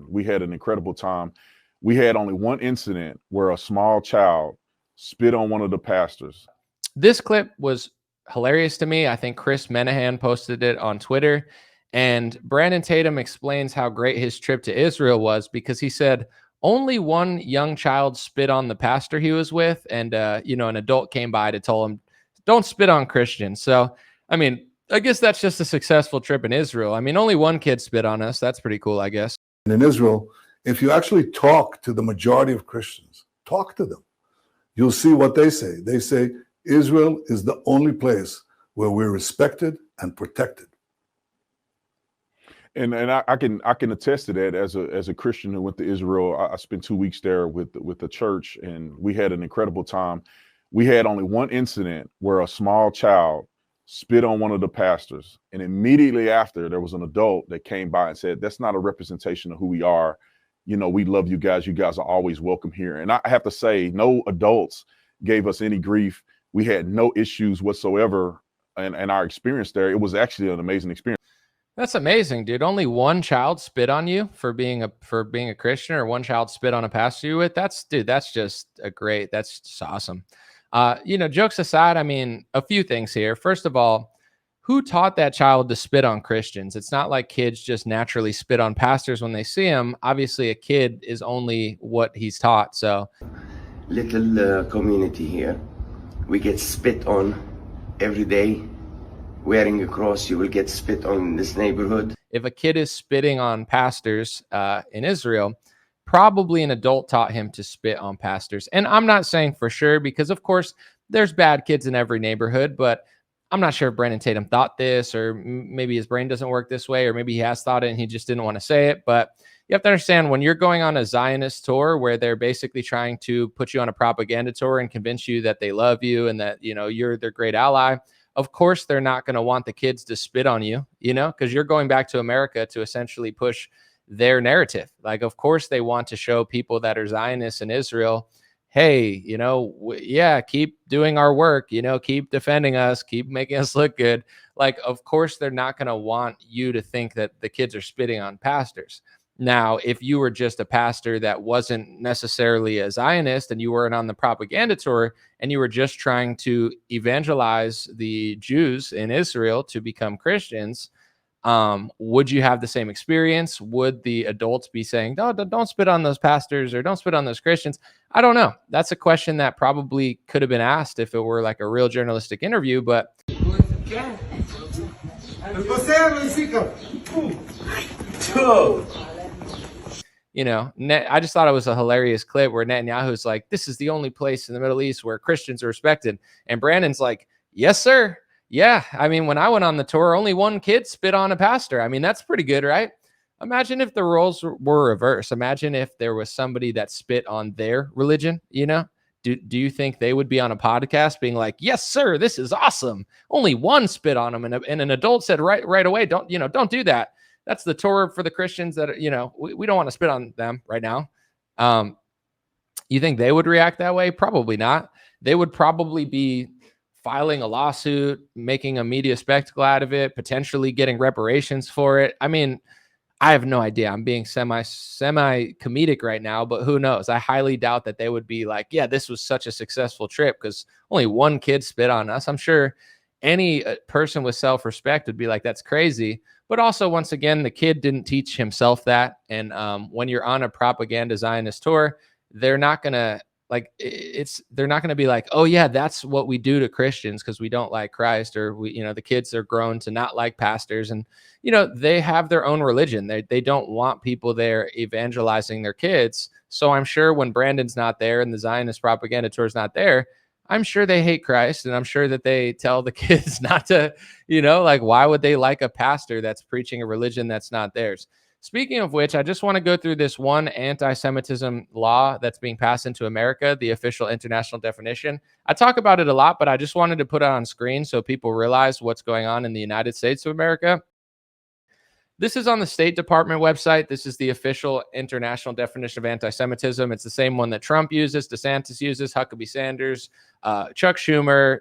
we had an incredible time. We had only one incident where a small child spit on one of the pastors. This clip was hilarious to me. I think Chris Menahan posted it on Twitter. And Brandon Tatum explains how great his trip to Israel was because he said only one young child spit on the pastor he was with. And, an adult came by to tell him, don't spit on Christians. So, I mean, I guess that's just a successful trip in Israel. I mean, only one kid spit on us. That's pretty cool, I guess. And in Israel, if you actually talk to the majority of Christians, talk to them, you'll see what they say. They say Israel is the only place where we're respected and protected. And I can attest to that as a Christian who went to Israel. I spent 2 weeks there with the church, and we had an incredible time. We had only one incident where a small child spit on one of the pastors, and immediately after there was an adult that came by and said, "That's not a representation of who we are. We love you guys. You guys are always welcome here." And I have to say, no adults gave us any grief. We had no issues whatsoever in our experience there. It was actually an amazing experience. That's amazing, dude. Only one child spit on you for being a Christian, or one child spit on a pastor you with. That's just awesome. Jokes aside, I mean, a few things here. First of all, who taught that child to spit on Christians? It's not like kids just naturally spit on pastors when they see him. Obviously, a kid is only what he's taught. So, little community here, we get spit on every day. Wearing a cross, you will get spit on in this neighborhood. If a kid is spitting on pastors in Israel, probably an adult taught him to spit on pastors. And I'm not saying for sure, because of course there's bad kids in every neighborhood, but I'm not sure if Brandon Tatum thought this, or maybe his brain doesn't work this way, or maybe he has thought it and he just didn't want to say it. But you have to understand, when you're going on a Zionist tour where they're basically trying to put you on a propaganda tour and convince you that they love you and that, you're their great ally, of course they're not going to want the kids to spit on you, because you're going back to America to essentially push their narrative. Like, of course they want to show people that are Zionists in Israel, hey, keep doing our work, keep defending us, keep making us look good. Like, of course they're not going to want you to think that the kids are spitting on pastors. Now, if you were just a pastor that wasn't necessarily a Zionist and you weren't on the propaganda tour and you were just trying to evangelize the Jews in Israel to become Christians, would you have the same experience? Would the adults be saying, "No, don't spit on those pastors," or "Don't spit on those Christians"? I don't know. That's a question that probably could have been asked if it were like a real journalistic interview, but I just thought it was a hilarious clip where Netanyahu's like, "This is the only place in the Middle East where Christians are respected." And Brandon's like, "Yes, sir. Yeah. I mean, when I went on the tour, only one kid spit on a pastor. I mean, that's pretty good, right?" Imagine if the roles were reversed. Imagine if there was somebody that spit on their religion, Do you think they would be on a podcast being like, "Yes, sir, this is awesome. Only one spit on him." And an adult said right away, don't do that. That's the Torah for the Christians that, we don't want to spit on them right now. You think they would react that way? Probably not. They would probably be filing a lawsuit, making a media spectacle out of it, potentially getting reparations for it. I mean, I have no idea. I'm being semi comedic right now, but who knows? I highly doubt that they would be like, "Yeah, this was such a successful trip because only one kid spit on us." I'm sure any person with self-respect would be like, "That's crazy." But also, once again, the kid didn't teach himself that. And when you're on a propaganda Zionist tour, they're not going to be like, "Oh yeah, that's what we do to Christians because we don't like Christ," or the kids are grown to not like pastors, and they have their own religion. They don't want people there evangelizing their kids. So I'm sure when Brandon's not there and the Zionist propaganda tour is not there, I'm sure they hate Christ, and I'm sure that they tell the kids not to, why would they like a pastor that's preaching a religion that's not theirs? Speaking of which, I just want to go through this one anti-Semitism law that's being passed into America, the official international definition. I talk about it a lot, but I just wanted to put it on screen so people realize what's going on in the United States of America. This is on the State Department website. This is the official international definition of anti-Semitism. It's the same one that Trump uses, DeSantis uses, Huckabee Sanders, Chuck Schumer,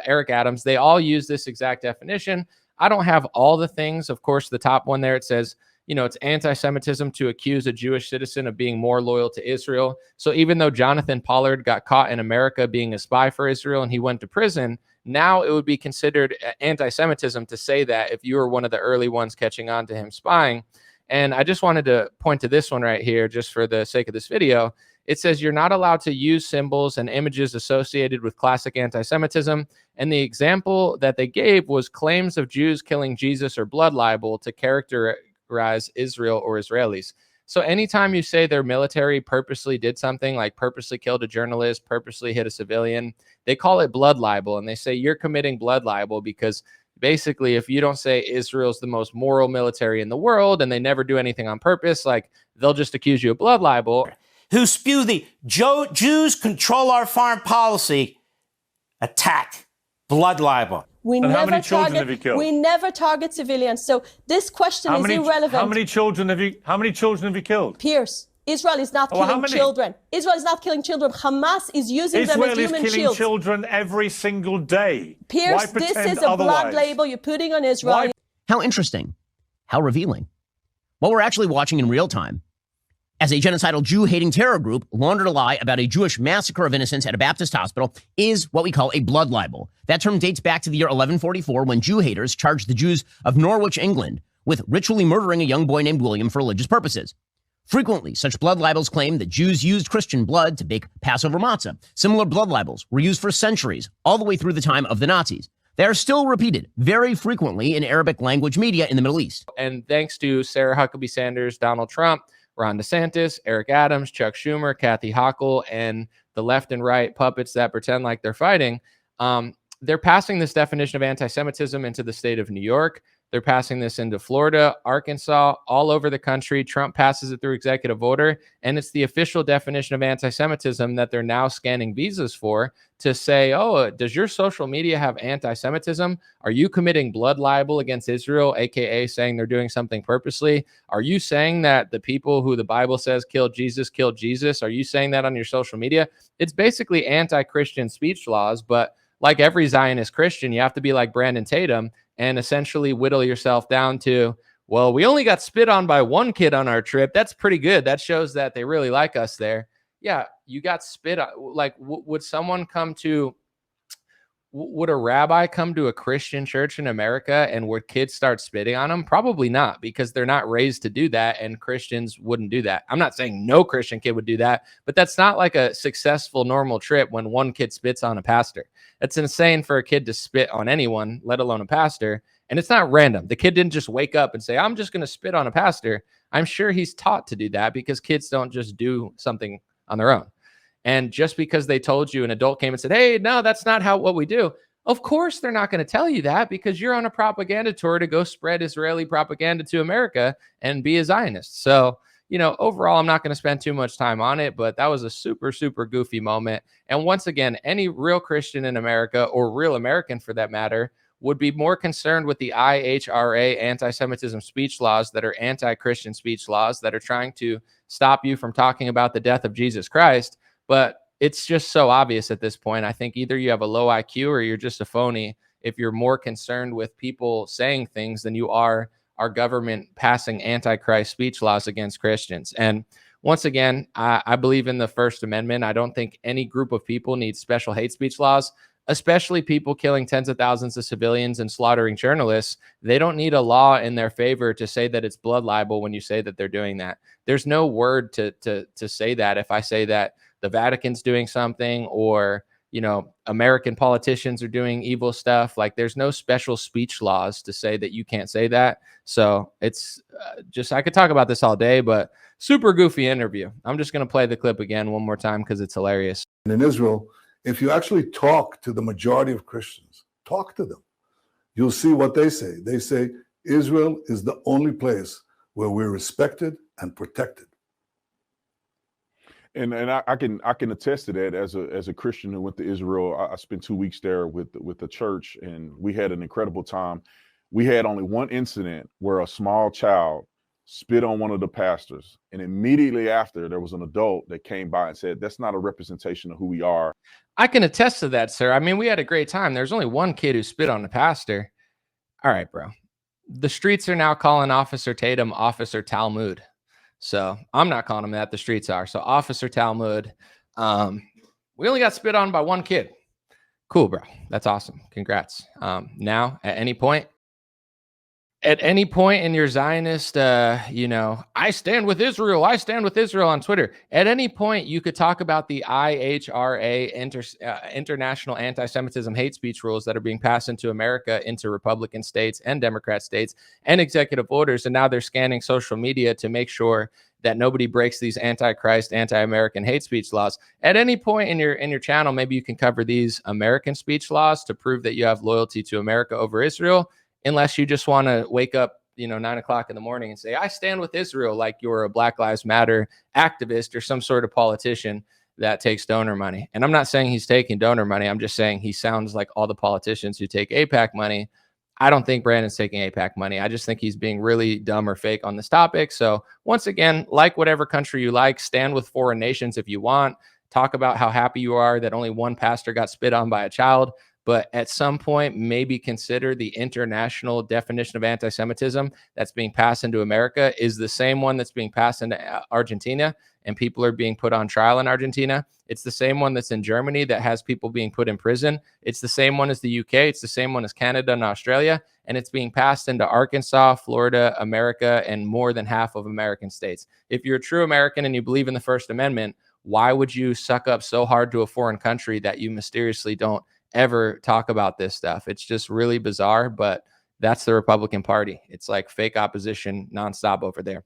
Eric Adams. They all use this exact definition. I don't have all the things. Of course, the top one there, it says it's anti-Semitism to accuse a Jewish citizen of being more loyal to Israel. So even though Jonathan Pollard got caught in America being a spy for Israel and he went to prison, now it would be considered anti-Semitism to say that if you were one of the early ones catching on to him spying. And I just wanted to point to this one right here, just for the sake of this video. It says you're not allowed to use symbols and images associated with classic anti-Semitism. And the example that they gave was claims of Jews killing Jesus or blood libel to characterize Israel or Israelis. So anytime you say their military purposely did something, like purposely killed a journalist, purposely hit a civilian, they call it blood libel. And they say you're committing blood libel because basically, if you don't say Israel's the most moral military in the world and they never do anything on purpose, like they'll just accuse you of blood libel. Who spew the Jews control our foreign policy attack, blood libel. We and never how many children have you killed? We never target civilians. So this question is irrelevant. How many children have you killed? Pierce, Israel is not killing children. Israel is not killing children. Hamas is using them as human Israel is killing shields. children every single day. Pierce, this is a blood label you're putting on Israel. How interesting. How revealing. What we're actually watching in real time as a genocidal Jew-hating terror group laundered a lie about a Jewish massacre of innocents at a Baptist hospital is what we call a blood libel. That term dates back to the year 1144 when Jew-haters charged the Jews of Norwich, England, with ritually murdering a young boy named William for religious purposes. Frequently, such blood libels claim that Jews used Christian blood to bake Passover matzah. Similar blood libels were used for centuries, all the way through the time of the Nazis. They are still repeated very frequently in Arabic language media in the Middle East. And thanks to Sarah Huckabee Sanders, Donald Trump, Ron DeSantis, Eric Adams, Chuck Schumer, Kathy Hochul, and the left and right puppets that pretend like they're fighting, they're passing this definition of anti-Semitism into the state of New York. They're passing this into Florida, Arkansas, all over the country. Trump passes it through executive order, and it's the official definition of anti-Semitism that they're now scanning visas for to say, oh, does your social media have anti-Semitism? Are you committing blood libel against Israel, aka saying they're doing something purposely? Are you saying that the people who the Bible says killed Jesus? Are you saying that on your social media? It's basically anti-Christian speech laws, but like every Zionist Christian, you have to be like Brandon Tatum and essentially whittle yourself down to, well, we only got spit on by one kid on our trip. That's pretty good. That shows that they really like us there. Yeah, you got spit on. Like, would a rabbi come to a Christian church in America and would kids start spitting on them? Probably not, because they're not raised to do that, and Christians wouldn't do that. I'm not saying no Christian kid would do that, but that's not like a successful normal trip when one kid spits on a pastor. It's insane for a kid to spit on anyone, let alone a pastor. And it's not random. The kid didn't just wake up and say, I'm just going to spit on a pastor. I'm sure he's taught to do that because kids don't just do something on their own. And just because they told you, an adult came and said, hey, no, that's not what we do. Of course, they're not going to tell you that because you're on a propaganda tour to go spread Israeli propaganda to America and be a Zionist. So, overall, I'm not going to spend too much time on it, but that was a super, super goofy moment. And once again, any real Christian in America, or real American for that matter, would be more concerned with the IHRA anti-Semitism speech laws that are anti-Christian speech laws that are trying to stop you from talking about the death of Jesus Christ. But it's just so obvious at this point. I think either you have a low IQ or you're just a phony if you're more concerned with people saying things than you are our government passing anti-Christ speech laws against Christians. And once again, I believe in the First Amendment. I don't think any group of people needs special hate speech laws, especially people killing tens of thousands of civilians and slaughtering journalists. They don't need a law in their favor to say that it's blood libel when you say that they're doing that. There's no word to say that if I say that the Vatican's doing something, or American politicians are doing evil stuff. Like, there's no special speech laws to say that you can't say that. So it's I could talk about this all day, but super goofy interview. I'm just going to play the clip again one more time because it's hilarious. And in Israel, if you actually talk to the majority of Christians, talk to them, you'll see what they say. They say Israel is the only place where we're respected and protected. And I can attest to that as a Christian who went to Israel. I spent 2 weeks there with the church, and we had an incredible time. We had only one incident where a small child spit on one of the pastors, and immediately after, there was an adult that came by and said, that's not a representation of who we are. I can attest to that, sir. I mean, we had a great time. There's only one kid who spit on the pastor. All right, bro. The streets are now calling Officer Tatum Officer Talmud. So I'm not calling him that. The streets are. So Officer Talmud. We only got spit on by one kid. Cool, bro. That's awesome. Congrats. Now, at any point in your Zionist, I stand with Israel. I stand with Israel on Twitter. At any point, you could talk about the IHRA, International Anti-Semitism Hate Speech rules that are being passed into America, into Republican states and Democrat states, and executive orders. And now they're scanning social media to make sure that nobody breaks these anti-Christ, anti-American hate speech laws. At any point in your channel, maybe you can cover these American speech laws to prove that you have loyalty to America over Israel. Unless you just want to wake up, 9 o'clock in the morning and say, I stand with Israel, like you're a Black Lives Matter activist or some sort of politician that takes donor money. And I'm not saying he's taking donor money. I'm just saying he sounds like all the politicians who take AIPAC money. I don't think Brandon's taking AIPAC money. I just think he's being really dumb or fake on this topic. So once again, like whatever country you like, stand with foreign nations if you want. Talk about how happy you are that only one pastor got spit on by a child. But at some point, maybe consider the international definition of anti-Semitism that's being passed into America is the same one that's being passed into Argentina, and people are being put on trial in Argentina. It's the same one that's in Germany that has people being put in prison. It's the same one as the UK. It's the same one as Canada and Australia. And it's being passed into Arkansas, Florida, America, and more than half of American states. If you're a true American and you believe in the First Amendment, why would you suck up so hard to a foreign country that you mysteriously don't ever talk about this stuff? It's just really bizarre, but that's the Republican Party. It's like fake opposition nonstop over there.